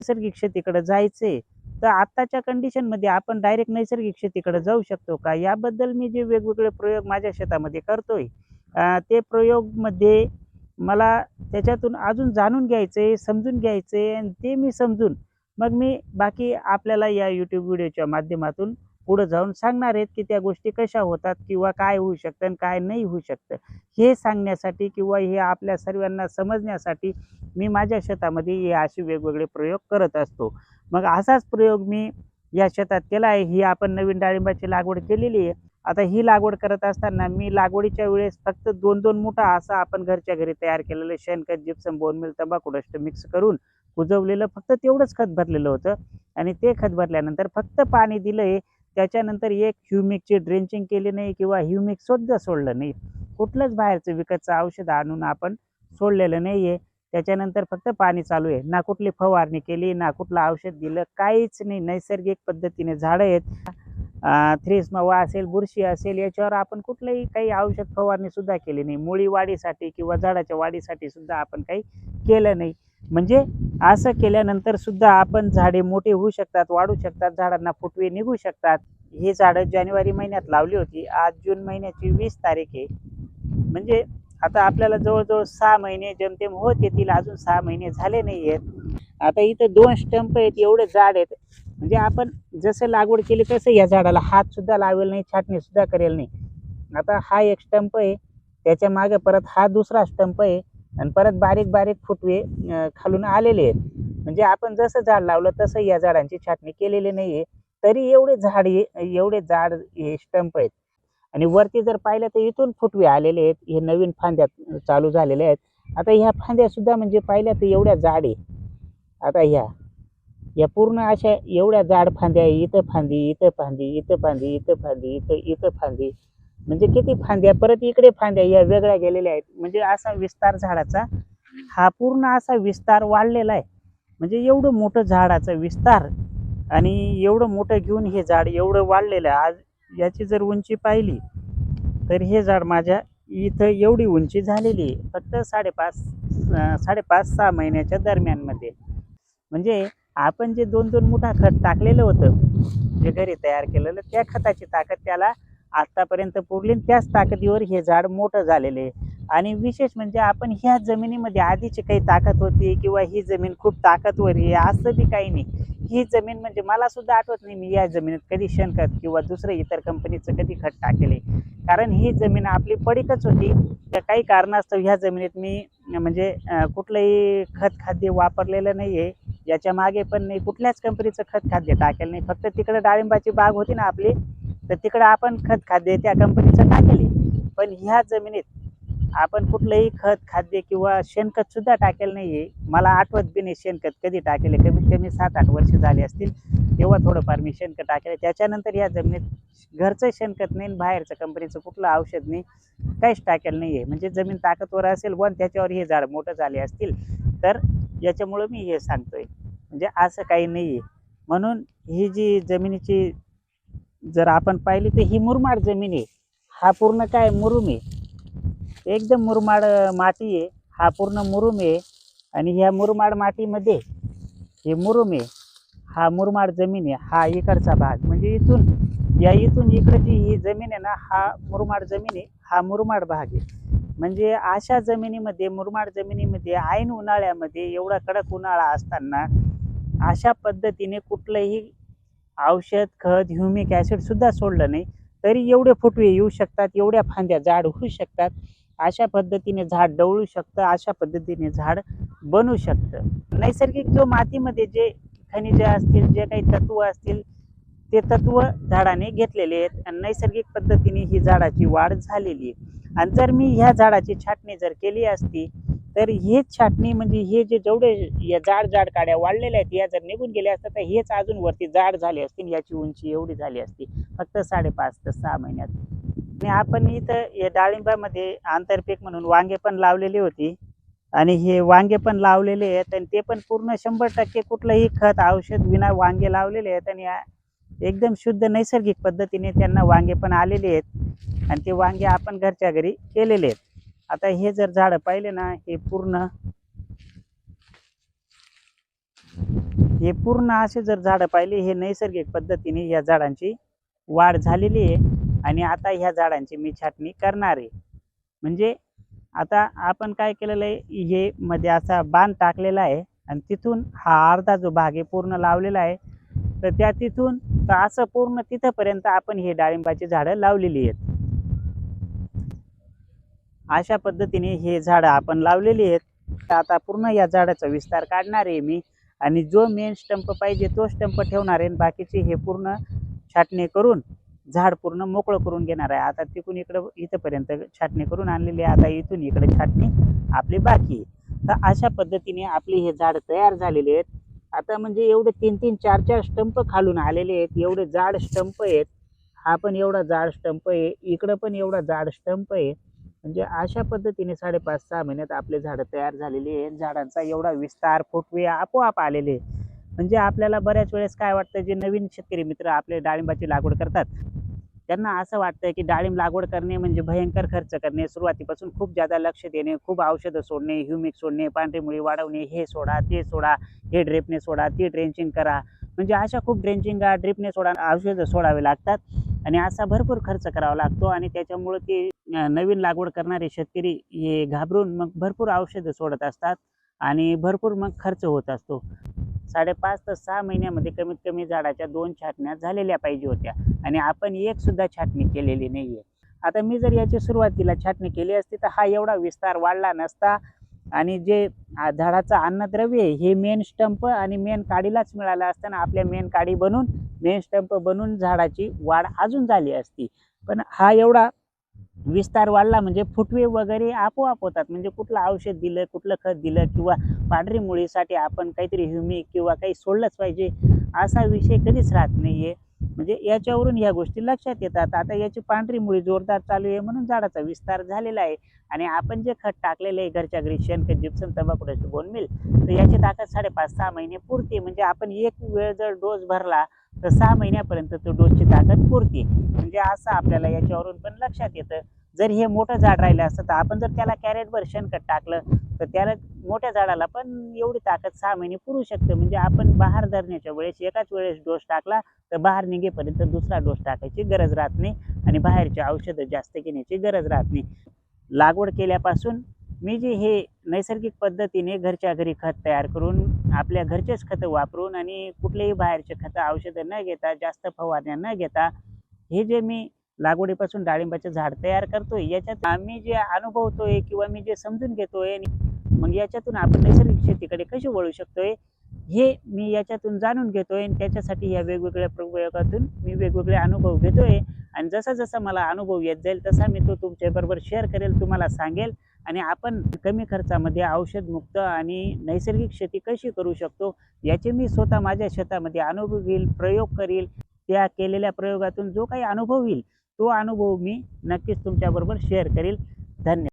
नैसर्गिक शेतीकडे जायचंय, तर आत्ताच्या कंडिशनमध्ये आपण डायरेक्ट नैसर्गिक शेतीकडे जाऊ शकतो का? याबद्दल मी जे वेगवेगळे प्रयोग माझ्या शेतामध्ये करतोय, ते प्रयोगमध्ये मला त्याच्यातून अजून जाणून घ्यायचंय, समजून घ्यायचंय आणि ते मी समजून मग मी बाकी आपल्याला या YouTube व्हिडिओच्या माध्यमातून पुढे जाऊन सांगणार आहेत, की त्या गोष्टी कशा होतात किंवा काय होऊ शकतं आणि काय नाही होऊ शकतं. हे सांगण्यासाठी किंवा हे आपल्या सर्वांना समजण्यासाठी मी माझ्या शेतामध्ये हे असे वेगवेगळे प्रयोग करत असतो. मग असाच प्रयोग मी या शेतात केला आहे. ही आपण नवीन डाळिंबाची लागवड केलेली आहे. आता ही लागवड करत असताना मी लागवडीच्या वेळेस फक्त 2-2 मुठा असं आपण घरच्या घरी तयार केलेलं शेणखत, जिप्सम, बोन मील, तंबाखू डस्ट मिक्स करून कुजवलेलं फक्त तेवढंच खत भरलेलं होतं आणि ते खत भरल्यानंतर फक्त पाणी दिलंय. त्याच्यानंतर एक ह्युमिकची ड्रेंचिंग केली नाही किंवा ह्युमिक सुद्धा सोडलं नाही. कुठलंच बाहेरचं विकतचं औषध आणून आपण सोडलेलं नाहीये. त्याच्यानंतर फक्त पाणी चालू आहे. ना कुठली फवारणी केली, ना कुठलं औषध दिलं, काहीच नाही. नैसर्गिक पद्धतीने झाडं आहेत. थ्रिप्स मावा असेल, बुरशी असेल, याच्यावर आपण कुठलंही काही औषध फवारणी सुद्धा केली नाही. मुळी वाढीसाठी किंवा झाडाच्या वाढीसाठी सुद्धा आपण काही केलं नाही. म्हणजे असं केल्यानंतर सुद्धा आपण झाडे मोठे होऊ शकतात, वाढू शकतात, झाडांना फुटवे निघू शकतात. ही झाडं जानेवारी महिन्यात लावली होती. आज जून महिन्याची 20 तारीख आहे. म्हणजे आता आपल्याला जवळजवळ 6 महिने जेमतेम होत येतील. अजून 6 महिने झाले नाही आहेत. आता इथं 2 स्टंप आहेत, एवढे झाड आहेत. म्हणजे आपण जसं लागवड केली तसं या झाडाला हात सुद्धा लावेल नाही, छाटणी सुद्धा करेल नाही. आता हा एक स्टंप आहे, त्याच्या मागे परत हा दुसरा स्टंप आहे आणि परत बारीक बारीक फुटवे खालून आलेले आहेत. म्हणजे आपण जसं झाड लावलं तसं या झाडांची छाटणी केलेली नाहीये. तरी एवढे जाड हे स्टंप आहेत. आणि वरती जर पाहिलं तर इथून फुटवे आलेले आहेत. हे नवीन फांद्या चालू झालेल्या आहेत. आता ह्या फांद्या सुद्धा म्हणजे पाहिल्या तर एवढ्या जाड आहे. आता या पूर्ण अशा एवढ्या जाड फांद्या, इथं फांदी, इथं फांदी, इथं फांदी, इथं फांदी, इथं फांदी, म्हणजे किती फांद्या, परत इकडे फांद्या या वेगळ्या गेलेल्या आहेत. म्हणजे असा विस्तार झाडाचा हा पूर्ण असा विस्तार वाढलेला आहे. म्हणजे एवढं मोठं झाडाचा विस्तार आणि एवढं मोठं घेऊन हे झाड एवढं वाढलेलं आहे. आज याची जर उंची पाहिली तर हे झाड माझ्या इथं एवढी उंची झालेली आहे फक्त 5.5-6 महिन्याच्या दरम्यानमध्ये. म्हणजे आपण जे 2-2 मुठा खत टाकलेलं होतं, जे घरी तयार केलेलं, त्या खताची ताकद त्याला आतापर्यंत पुरली. त्याच ताकदीवर हे झाड मोठं झालेलं आहे. आणि विशेष म्हणजे आपण ह्या जमिनीमध्ये आधीची काही ताकद होती किंवा ही जमीन खूप ताकदवर आहे असं बी काही नाही. ही जमीन म्हणजे मला सुद्धा आठवत नाही मी या जमिनीत कधी शेणखत किंवा दुसरं इतर कंपनीचं कधी खत टाकेले. कारण ही जमीन आपली पडीकच होती. त्या काही कारणास्तव ह्या जमिनीत मी म्हणजे कुठलंही खत खाद्य वापरलेलं नाही आहे. याच्या मागे पण नाही कुठल्याच कंपनीचं खत खाद्य टाकेल नाही. फक्त तिकडे डाळिंबाची बाग होती ना आपली, तर तिकडं आपण खत खाद्य त्या कंपनीचं टाकेले. पण ह्या जमिनीत आपण कुठलंही खत खाद्य किंवा शेणखत सुद्धा टाकेल नाही आहे. मला आठवत बी नाही शेणखत कधी टाकेले. कमीत कमी 7-8 वर्ष झाले असतील, तेव्हा थोडंफार मी शेणखत टाकेले. त्याच्यानंतर या जमिनीत घरचं शेणखत नाही, बाहेरचं कंपनीचं कुठलं औषध नाही, काहीच टाकेल नाही आहे. म्हणजे जमीन ताकदवर असेल वन त्याच्यावर हे झाड मोठं झाले असतील, तर याच्यामुळं मी हे सांगतोय. म्हणजे असं काही नाही आहे. म्हणून ही जी जमिनीची जर आपण पाहिली तर ही मुरमाड जमीन आहे. हा पूर्ण काय मुरुम आहे, एकदम मुरमाड माती आहे. हा पूर्ण मुरुम आहे आणि ह्या मुरमाड मातीमध्ये हे मुरुम आहे. हा मुरमाड जमीन आहे. हा इकडचा भाग म्हणजे इथून इकडे जी ही जमीन आहे ना, हा मुरमाड जमीन आहे. हा मुरमाड भाग आहे. म्हणजे अशा जमिनीमध्ये, मुरमाड जमिनीमध्ये ऐन उन्हाळ्यामध्ये एवढा कडक उन्हाळा असताना अशा पद्धतीने कुठलंही औषध, खत, ह्युमिक ॲसिड सुद्धा सोडलं नाही, तरी एवढे फुटवे येऊ शकतात, एवढ्या फांद्या जाड होऊ शकतात. अशा पद्धतीने झाड डवळू शकतं, अशा पद्धतीने झाड बनू शकतं. नैसर्गिक जो मातीमध्ये जे खनिजे असतील, जे काही तत्व असतील, ते तत्व झाडाने घेतलेले आहेत आणि नैसर्गिक पद्धतीने ही झाडाची वाढ झालेली आहे. आणि जर मी ह्या झाडाची छाटणी जर केली असती, तर हेच छाटणी म्हणजे हे जे जेवढे या जाड काड्या वाढलेल्या आहेत, या जर निघून गेल्या असतात तर हेच अजून वरती जाड झाले असतील. याची उंची एवढी झाली असती फक्त 5.5 ते 6 महिन्यात. आणि आपण इथं या डाळिंबामध्ये आंतरपीक म्हणून वांगे पण लावलेली होती आणि हे वांगे पण लावलेले आहेत आणि ते पण पूर्ण 100% कुठलंही खत, औषध विना वांगे लावलेले आहेत आणि एकदम शुद्ध नैसर्गिक पद्धतीने त्यांना वांगे पण आलेले आहेत आणि ते वांगे आपण घरच्या घरी केलेले आहेत. आता हे जर झाडं पाहिले ना, हे पूर्ण हे पूर्ण असे जर झाडं पाहिले, हे नैसर्गिक पद्धतीने या झाडांची वाढ झालेली आहे आणि आता ह्या झाडांची मी छाटणी करणार आहे. म्हणजे आता आपण काय केलेलं आहे, हे मध्ये असा बांध टाकलेला आहे आणि तिथून हा अर्धा जो भाग आहे पूर्ण लावलेला आहे. तर त्या तिथून तर असं पूर्ण तिथपर्यंत आपण हे डाळिंबाची झाडं लावलेली आहेत. अशा पद्धतीने हे झाडं आपण लावलेली आहेत. आता पूर्ण या झाडाचा विस्तार काढणार आहे मी आणि जो मेन स्टंप पाहिजे तो स्टंप ठेवणार आहे. बाकीचे हे पूर्ण छाटणी करून झाड पूर्ण मोकळं करून घेणार आहे. आता तिकडून इकडं इथंपर्यंत छाटणी करून आणलेली आहे. आता इथून इकडे छाटणी आपली बाकी आहे. तर अशा पद्धतीने आपली हे झाड तयार झालेले आहेत. आता म्हणजे एवढे 3-3, 4-4 स्टंप खालून आलेले आहेत. एवढे जाड स्टंप आहेत. हा पण एवढा जाड स्टंप आहे, इकडं पण एवढा जाड स्टंप आहे. म्हणजे अशा पद्धतीने 5.5-6 महिन्यात आपले झाडं तयार झालेली आहेत. झाडांचा एवढा विस्तार, फुटवे आपोआप आलेले. म्हणजे आपल्याला बऱ्याच वेळेस काय वाटतं, जे नवीन शेतकरी मित्र आपले डाळिंबाची लागवड करतात त्यांना असं वाटतं की डाळिंब लागवड करणे म्हणजे भयंकर खर्च करणे, सुरुवातीपासून खूप जादा लक्ष देणे, खूप औषधं सोडणे, ह्युमिक सोडणे, पांढरी मुळी वाढवणे, हे सोडा ते सोडा, हे ड्रिपने सोडा, ती ड्रेंचिंग करा. म्हणजे अशा खूप ड्रेंचिंग ड्रिपने सोडा, औषधं सोडावे लागतात आणि असा भरपूर खर्च करावा लागतो. आणि त्याच्यामुळे ते नवीन लागवड करणारे शेतकरी हे घाबरून मग भरपूर औषधं सोडत असतात आणि भरपूर मग खर्च होत असतो. 5.5 ते 6 महिन्यामध्ये कमीत कमी झाडाच्या 2 छाटण्या झालेल्या पाहिजे होत्या आणि आपण एक सुद्धा छाटणी केलेली नाहीये. आता मी जर याची सुरुवातीला छाटणी केली असती तर हा एवढा विस्तार वाढला नसता आणि जे झाडाचं अन्नद्रव्य हे मेन स्टंप आणि मेन काडीलाच मिळालं असतं. आपल्या मेन काडी बनून मेन स्टंप बनून झाडाची वाढ अजून झाली असती. पण हा एवढा विस्तार वाढला म्हणजे फुटवे वगैरे आपोआप होतात. म्हणजे कुठलं औषध दिलं, कुठलं खत दिलं किंवा पांढरी मुळीसाठी आपण काहीतरी ह्युमिक किंवा काही सोडलंच पाहिजे असा विषय कधीच राहत नाहीये. म्हणजे याच्यावरून ह्या गोष्टी लक्षात येतात. आता याची पांढरी मुळी जोरदार चालू आहे म्हणून झाडाचा विस्तार झालेला आहे. आणि आपण जे खत टाकलेलं आहे घरच्या घरी, शेणखत, जिप्सम, तंबाखू, बोन मिल, तर याची ताकद 5.5-6 महिने पुरते. म्हणजे आपण एक वेळ जर डोस भरला तर 6 महिन्यापर्यंत तो डोसची ताकद पुरते. म्हणजे असं आपल्याला याच्यावरून पण लक्षात येतं. जर हे मोठं झाड राहिलं असतं तर आपण जर त्याला कॅरेटभर शेणखत टाकलं तर त्याला मोठ्या झाडाला पण एवढी ताकद 6 महिने पुरू शकतं. म्हणजे आपण बहार धरण्याच्या वेळेस एकाच वेळेस डोस टाकला तर बहार निघेपर्यंत दुसरा डोस टाकायची गरज राहत नाही आणि बाहेरची औषधं जास्त घेण्याची गरज राहत नाही. लागवड केल्यापासून मी जे हे नैसर्गिक पद्धतीने घरच्या घरी खत तयार करून आपल्या घरचेच खतं वापरून आणि कुठलेही बाहेरचे खतं औषधं न घेता, जास्त फवारण्या न घेता, हे जे मी लागवडीपासून डाळिंबाचे झाड तयार करतोय याच्यात आम्ही जे अनुभवतोय किंवा मी जे समजून घेतोय, मग याच्यातून आपण नैसर्गिक शेतीकडे कशी वळू शकतोय हे मी याच्यातून जाणून घेतोय. आणि त्याच्यासाठी या वेगवेगळ्या प्रयोगातून मी वेगवेगळे अनुभव घेतोय आणि जसा जसा मला अनुभव येत जाईल तसा मी तो तुमच्याबरोबर शेअर करेल, तुम्हाला सांगेल. आणि आपण कमी खर्चामध्ये औषधमुक्त आणि नैसर्गिक शेती कशी करू शकतो याचे मी स्वतः माझ्या शेतामध्ये अनुभव घेईल, प्रयोग करील. त्या केलेल्या प्रयोगातून जो काही अनुभव येईल तो अनुभव मी नक्कीच तुमच्याबरोबर शेअर करेल. धन्यवाद.